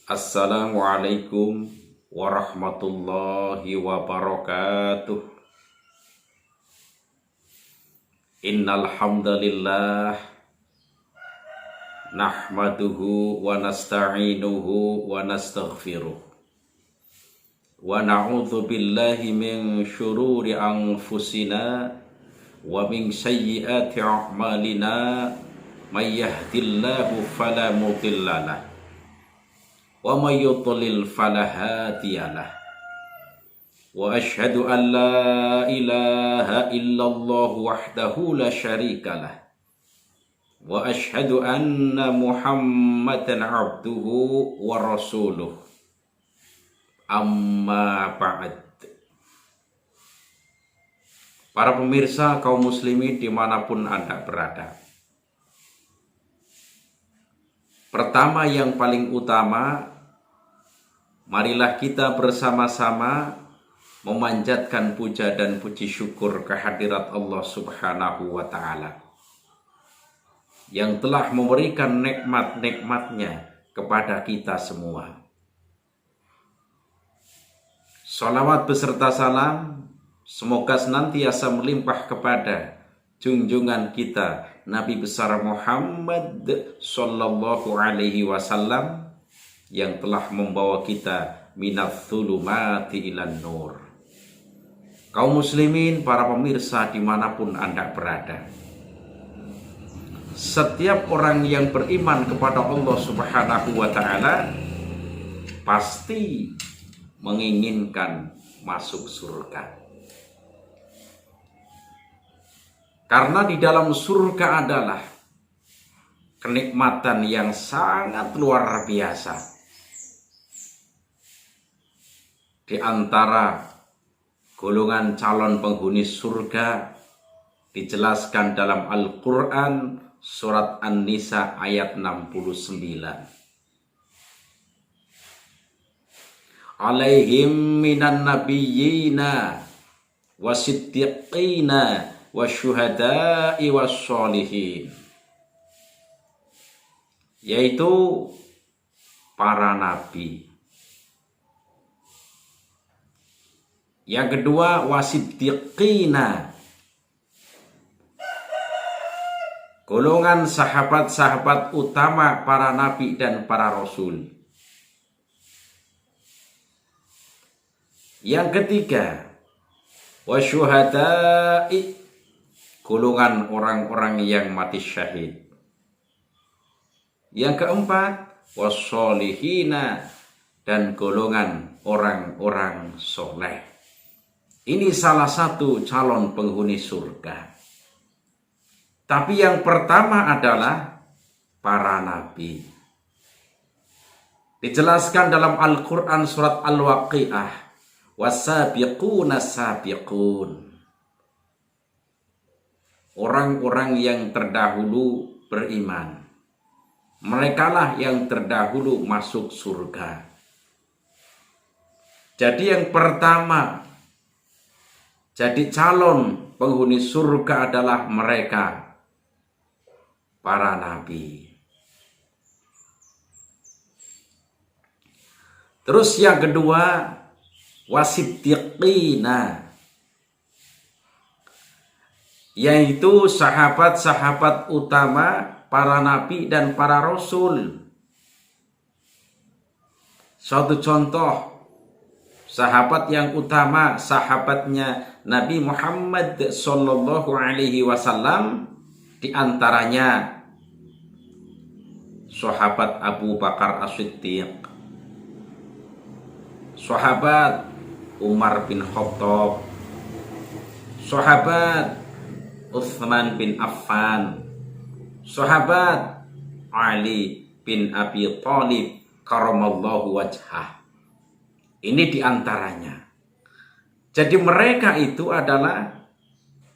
Assalamualaikum warahmatullahi wabarakatuh. Innal hamdalillah nahmaduhu wa nasta'inuhu wa nastaghfiruh wa na'udzu billahi min syururi anfusina wa min sayyiati a'malina may yahdihillahu fala mudhillalah wa may yudlil fala hadiyalah. Wa asyhadu an la ilaha illallah wahdahu la syarikalah. Wa asyhadu anna Muhammadan abduhu wa rasuluh. Amma ba'd. Para pemirsa kaum muslimin dimanapun Anda berada. Pertama yang paling utama, marilah kita bersama-sama memanjatkan puja dan puji syukur kehadirat Allah Subhanahu wa Ta'ala yang telah memberikan nikmat-nikmatnya kepada kita semua. Salawat beserta salam semoga senantiasa melimpah kepada junjungan kita Nabi besar Muhammad sallallahu alaihi wasallam yang telah membawa kita minadz dzulumati ilan nur. Kaum muslimin, para pemirsa dimanapun Anda berada, setiap orang yang beriman kepada Allah Subhanahu wa Ta'ala pasti menginginkan masuk surga. Karena di dalam surga adalah kenikmatan yang sangat luar biasa. Di antara golongan calon penghuni surga dijelaskan dalam Al-Quran surat An-Nisa ayat 69. Alaihim minan nabiyyina wasiddiqina wasyuhada'i wassolihin, yaitu para nabi. Yang kedua wasiddiqina, golongan sahabat-sahabat utama para nabi dan para rasul. Yang ketiga wasyuhada'i, golongan orang-orang yang mati syahid. Yang keempat wassolihina, dan golongan orang-orang soleh. Ini salah satu calon penghuni surga. Tapi yang pertama adalah para nabi. Dijelaskan dalam Al-Quran surat Al-Waqi'ah, wasabiquna sabiqun, orang-orang yang terdahulu beriman, merekalah yang terdahulu masuk surga. Jadi yang pertama jadi calon penghuni surga adalah mereka, para nabi. Terus yang kedua wasiddiqina, yaitu sahabat-sahabat utama para nabi dan para rasul. Suatu contoh, sahabat yang utama, sahabatnya Nabi Muhammad sallallahu alaihi wasallam, di antaranya sahabat Abu Bakar As-Siddiq, sahabat Umar bin Khattab, sahabat Utsman bin Affan, sahabat Ali bin Abi Thalib karamallahu wajhah. Ini diantaranya. Jadi mereka itu adalah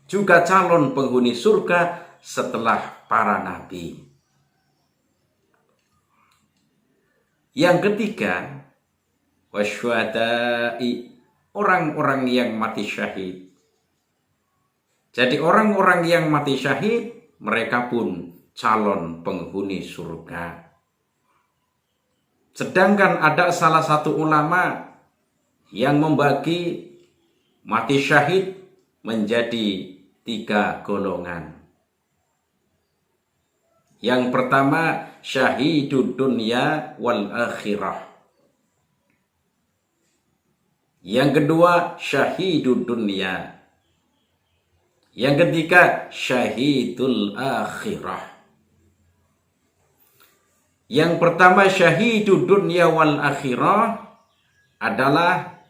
juga calon penghuni surga setelah para nabi. Yang ketiga wasyuhada'i, orang-orang yang mati syahid. Jadi orang-orang yang mati syahid, mereka pun calon penghuni surga. Sedangkan ada salah satu ulama yang membagi mati syahid menjadi 3 golongan. Yang pertama, syahidud dunya wal akhirah. Yang kedua, syahidud dunya. Yang ketiga, syahidul akhirah. Yang pertama, syahidud dunya wal akhirah adalah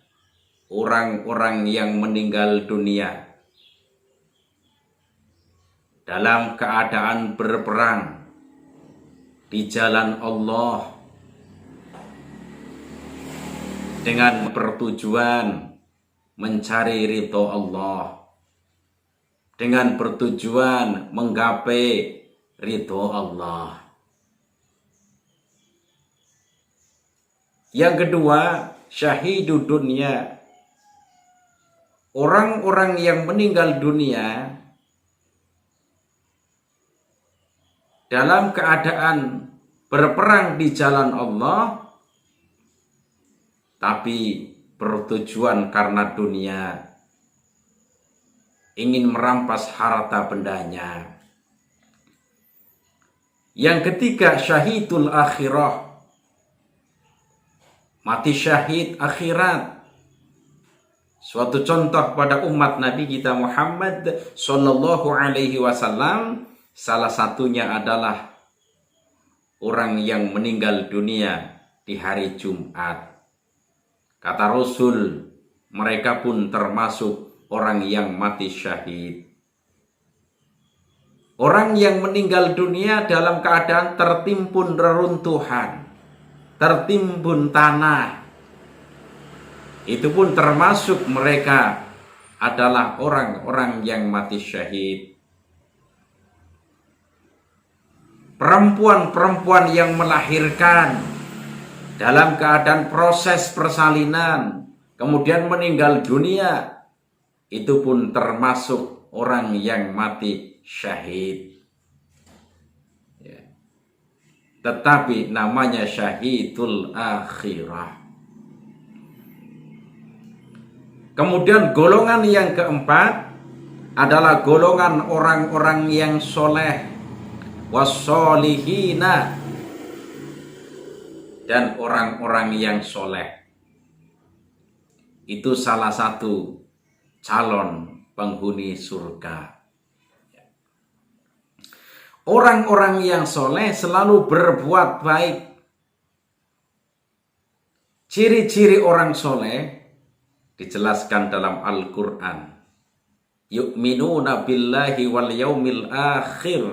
orang-orang yang meninggal dunia dalam keadaan berperang di jalan Allah dengan bertujuan mencari ridho Allah, dengan bertujuan menggapai ridho Allah. Yang kedua, syahidud dunya. Orang-orang yang meninggal dunia dalam keadaan berperang di jalan Allah, tapi bertujuan karena dunia, ingin merampas harta bendanya. Yang ketiga, syahidul akhirah. Mati syahid akhirat. Suatu contoh pada umat Nabi kita Muhammad Sallallahu Alaihi Wasallam, salah satunya adalah orang yang meninggal dunia di hari Jumat. Kata Rasul, mereka pun termasuk orang yang mati syahid. Orang yang meninggal dunia dalam keadaan tertimbun reruntuhan, tertimbun tanah, itu pun termasuk mereka adalah orang-orang yang mati syahid. Perempuan-perempuan yang melahirkan dalam keadaan proses persalinan kemudian meninggal dunia, itu pun termasuk orang yang mati syahid. Tetapi namanya syahidul akhirah. Kemudian golongan yang keempat adalah golongan orang-orang yang soleh, wassolihina, dan orang-orang yang soleh. Itu salah satu calon penghuni surga. Orang-orang yang soleh selalu berbuat baik. Ciri-ciri orang soleh dijelaskan dalam Al-Quran. Yu'minuna billahi wal yaumil akhir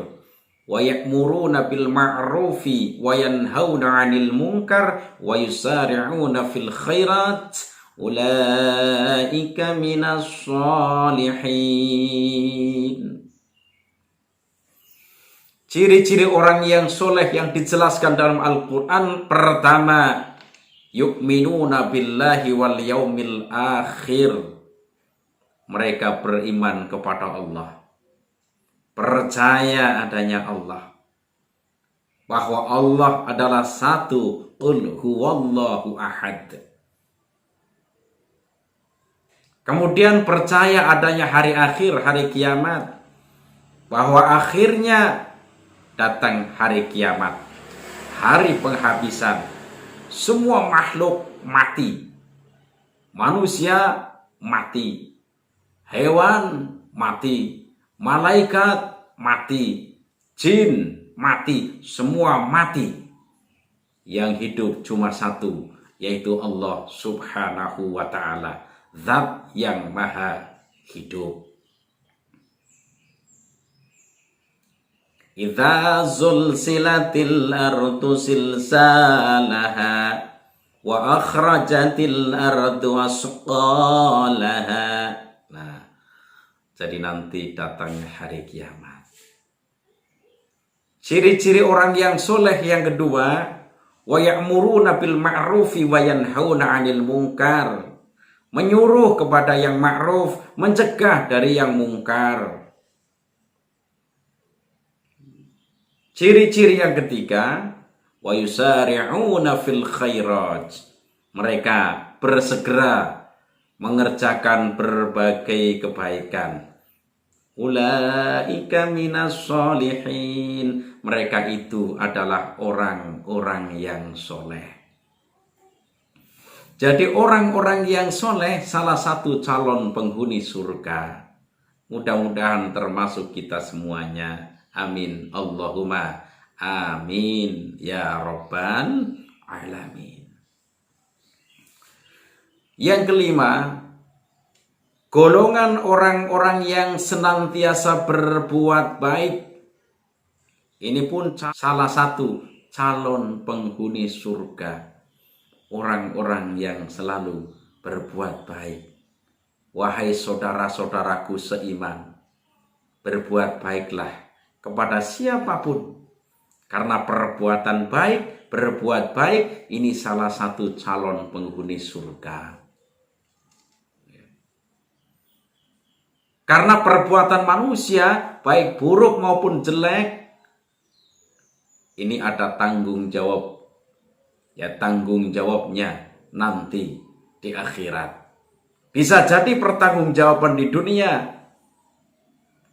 wa ya'muruna bil ma'rufi wa yanhauna 'anil munkar wa yusari'una fil khairat ulaika minas shalihin. Ciri-ciri orang yang soleh yang dijelaskan dalam Al-Quran, pertama, yu'minuna billahi wal yaumil akhir. Mereka beriman kepada Allah, percaya adanya Allah, bahwa Allah adalah satu, qul huwallahu ahad. Kemudian percaya adanya hari akhir, hari kiamat, bahwa akhirnya datang hari kiamat, hari penghabisan. Semua makhluk mati. Manusia mati, hewan mati, malaikat mati, jin mati, semua mati. Yang hidup cuma satu, yaitu Allah Subhanahu wa ta'ala, Zat yang maha hidup. Idza zulzilatil ardu zilzalaha wa akhrajatil ardu asqalaha. Nah, jadi nanti datangnya hari kiamat. Ciri-ciri orang yang soleh yang kedua, wa ya'muruna bil ma'rufi wa yanhauna 'anil munkar. Menyuruh kepada yang ma'ruf, mencegah dari yang mungkar. Ciri-ciri yang ketiga, wa yusari'una fil khairat. Mereka bersegera mengerjakan berbagai kebaikan. Ulaika minas sholihin. Mereka itu adalah orang-orang yang soleh. Jadi orang-orang yang soleh salah satu calon penghuni surga. Mudah-mudahan termasuk kita semuanya. Amin. Allahumma amin. Ya Rabbal Alamin. Yang kelima, golongan orang-orang yang senantiasa berbuat baik. Ini pun salah satu calon penghuni surga. Orang-orang yang selalu berbuat baik. Wahai saudara-saudaraku seiman, berbuat baiklah kepada siapapun. Karena perbuatan baik, berbuat baik, ini salah satu calon penghuni surga. Karena perbuatan manusia, baik buruk maupun jelek, ini ada tanggung jawab. Ya, tanggung jawabnya nanti di akhirat. Bisa jadi pertanggungjawaban di dunia,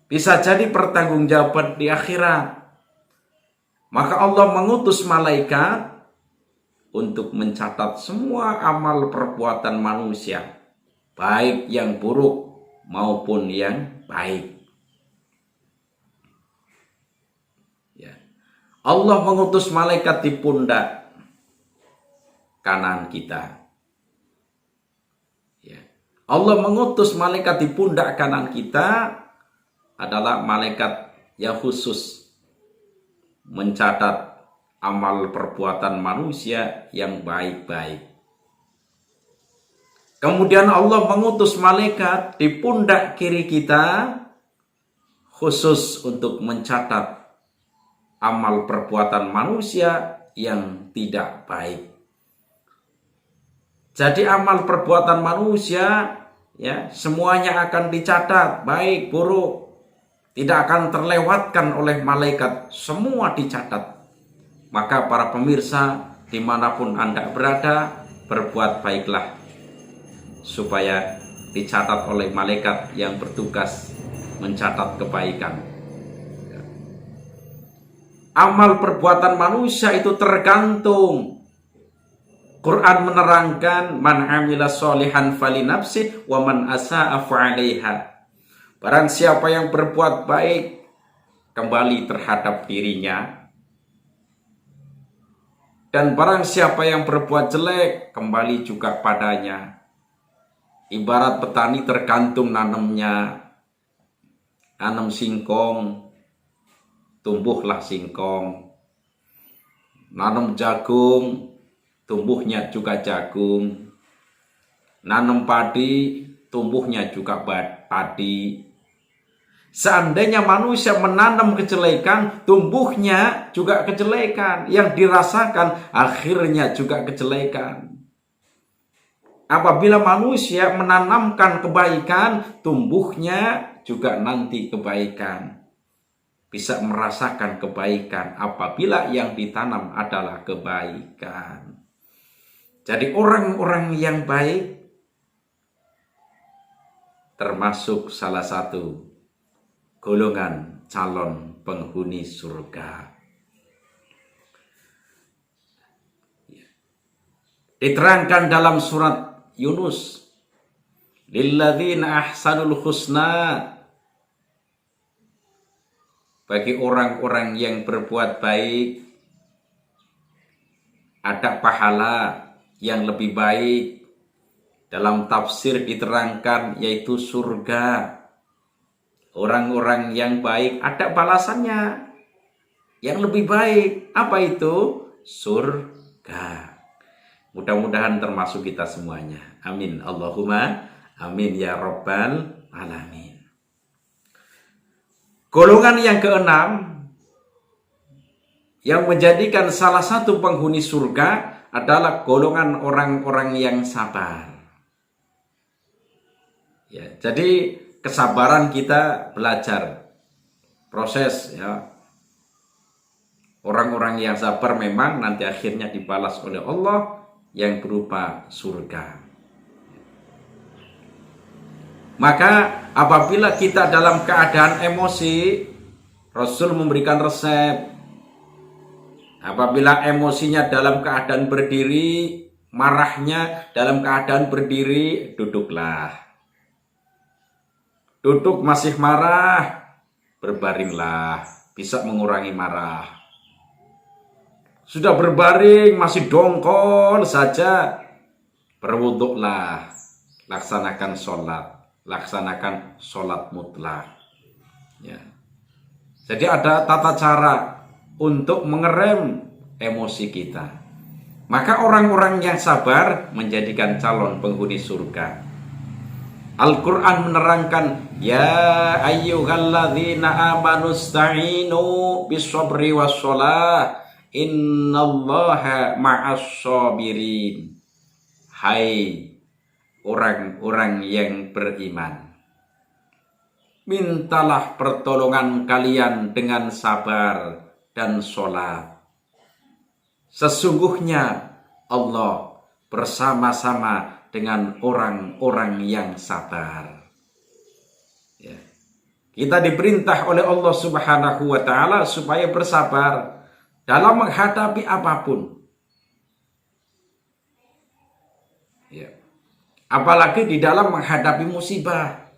bisa jadi pertanggungjawaban di akhirat. Maka Allah mengutus malaikat untuk mencatat semua amal perbuatan manusia, baik yang buruk maupun yang baik. Ya. Allah mengutus malaikat di pundak kanan kita. Ya. Allah mengutus malaikat di pundak kanan kita adalah malaikat yang khusus mencatat amal perbuatan manusia yang baik-baik. Kemudian Allah mengutus malaikat di pundak kiri kita khusus untuk mencatat amal perbuatan manusia yang tidak baik. Jadi amal perbuatan manusia ya semuanya akan dicatat, baik buruk. Tidak akan terlewatkan oleh malaikat, semua dicatat. Maka para pemirsa dimanapun Anda berada, berbuat baiklah supaya dicatat oleh malaikat yang bertugas mencatat kebaikan. Amal perbuatan manusia itu tergantung. Quran menerangkan man amila sholihan falinafsi wa man asa'a fa'alaiha. Barang siapa yang berbuat baik kembali terhadap dirinya, dan barang siapa yang berbuat jelek kembali juga padanya. Ibarat petani tergantung nanamnya. Nanam singkong, tumbuhlah singkong. Nanam jagung, tumbuhnya juga jagung. Nanam padi, tumbuhnya juga padi. Seandainya manusia menanam kejelekan, tumbuhnya juga kejelekan. Yang dirasakan akhirnya juga kejelekan. Apabila manusia menanamkan kebaikan, tumbuhnya juga nanti kebaikan. Bisa merasakan kebaikan apabila yang ditanam adalah kebaikan. Jadi orang-orang yang baik termasuk salah satu golongan calon penghuni surga. Diterangkan dalam surat Yunus, lilladzina ahsanul husna, bagi orang-orang yang berbuat baik ada pahala yang lebih baik. Dalam tafsir diterangkan yaitu surga. Orang-orang yang baik ada balasannya yang lebih baik. Apa itu? Surga. Mudah-mudahan termasuk kita semuanya. Amin. Allahumma amin ya Rabbal Alamin. Golongan yang keenam yang menjadikan salah satu penghuni surga adalah golongan orang-orang yang sabar. Ya, jadi kesabaran kita belajar proses ya. Orang-orang yang sabar memang nanti akhirnya dibalas oleh Allah yang berupa surga. Maka apabila kita dalam keadaan emosi, Rasul memberikan resep. Apabila emosinya dalam keadaan berdiri, marahnya dalam keadaan berdiri, duduklah. Duduk masih marah, berbaringlah, bisa mengurangi marah. Sudah berbaring, masih dongkol saja, berwuduklah, laksanakan sholat mutlak. Ya. Jadi ada tata cara untuk mengerem emosi kita. Maka orang-orang yang sabar menjadikan calon penghuni surga. Al-Quran menerangkan, ya ayyuhalladzina amanu sta'inu bis-sabri was-shalah innallaha ma'as-sabirin. Hai orang-orang yang beriman, mintalah pertolongan kalian dengan sabar dan sholat. Sesungguhnya Allah bersama-sama dengan orang-orang yang sabar. Ya. Kita diperintah oleh Allah Subhanahu wa Ta'ala supaya bersabar dalam menghadapi apapun. Ya. Apalagi di dalam menghadapi musibah.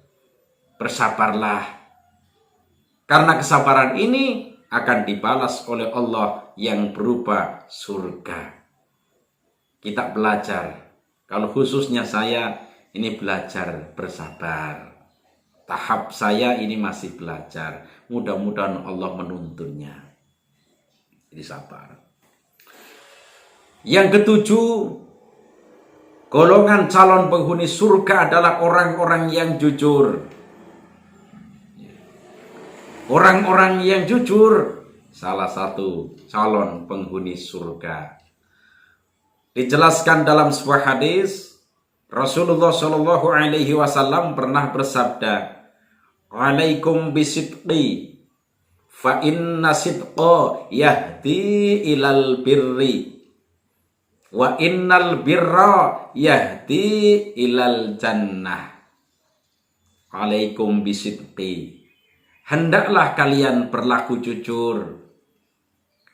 Bersabarlah. Karena kesabaran ini akan dibalas oleh Allah yang berupa surga. Kita belajar. Kalau khususnya saya ini belajar bersabar. Tahap saya ini masih belajar. Mudah-mudahan Allah menuntunnya. Jadi sabar. Yang ketujuh, golongan calon penghuni surga adalah orang-orang yang jujur. Orang-orang yang jujur salah satu calon penghuni surga. Dijelaskan dalam sebuah hadis, Rasulullah Shallallahu Alaihi Wasallam pernah bersabda, "Alaikum bisidqi, fa inna sidqa yahdi ilal birri, wa innal birra yahdi ilal jannah." Alaikum bisidqi, hendaklah kalian berlaku jujur.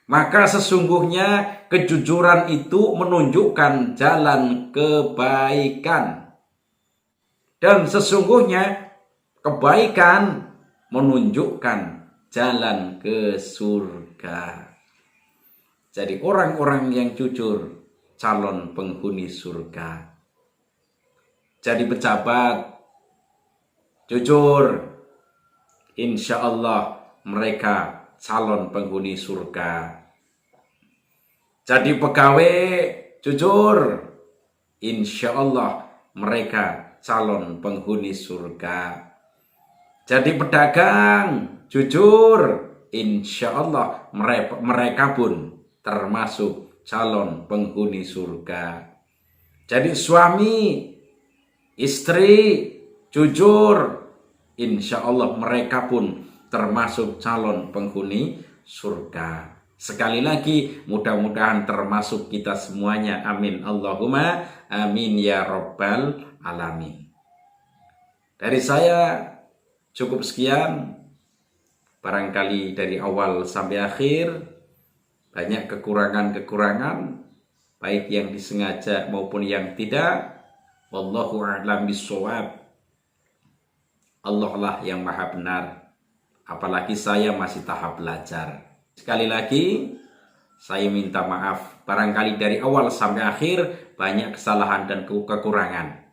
Maka sesungguhnya kejujuran itu menunjukkan jalan kebaikan. Dan sesungguhnya kebaikan menunjukkan jalan ke surga. Jadi orang-orang yang jujur calon penghuni surga. Jadi pejabat jujur, insya Allah mereka calon penghuni surga. Jadi pegawai jujur, insya Allah mereka calon penghuni surga. Jadi pedagang jujur, insya Allah mereka pun termasuk calon penghuni surga. Jadi suami, istri jujur, insya Allah mereka pun termasuk calon penghuni surga. Sekali lagi, mudah-mudahan termasuk kita semuanya. Amin. Allahumma amin ya rabbal alamin. Dari saya cukup sekian. Barangkali dari awal sampai akhir banyak kekurangan-kekurangan, baik yang disengaja maupun yang tidak. Wallahu a'lam bishawab. Allah lah yang maha benar. Apalagi saya masih tahap belajar. Sekali lagi, saya minta maaf. Barangkali dari awal sampai akhir banyak kesalahan dan kekurangan.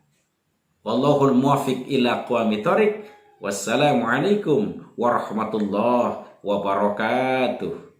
Wallahul muwaffiq ila aqwamit thoriq. Wassalamualaikum warahmatullahi wabarakatuh.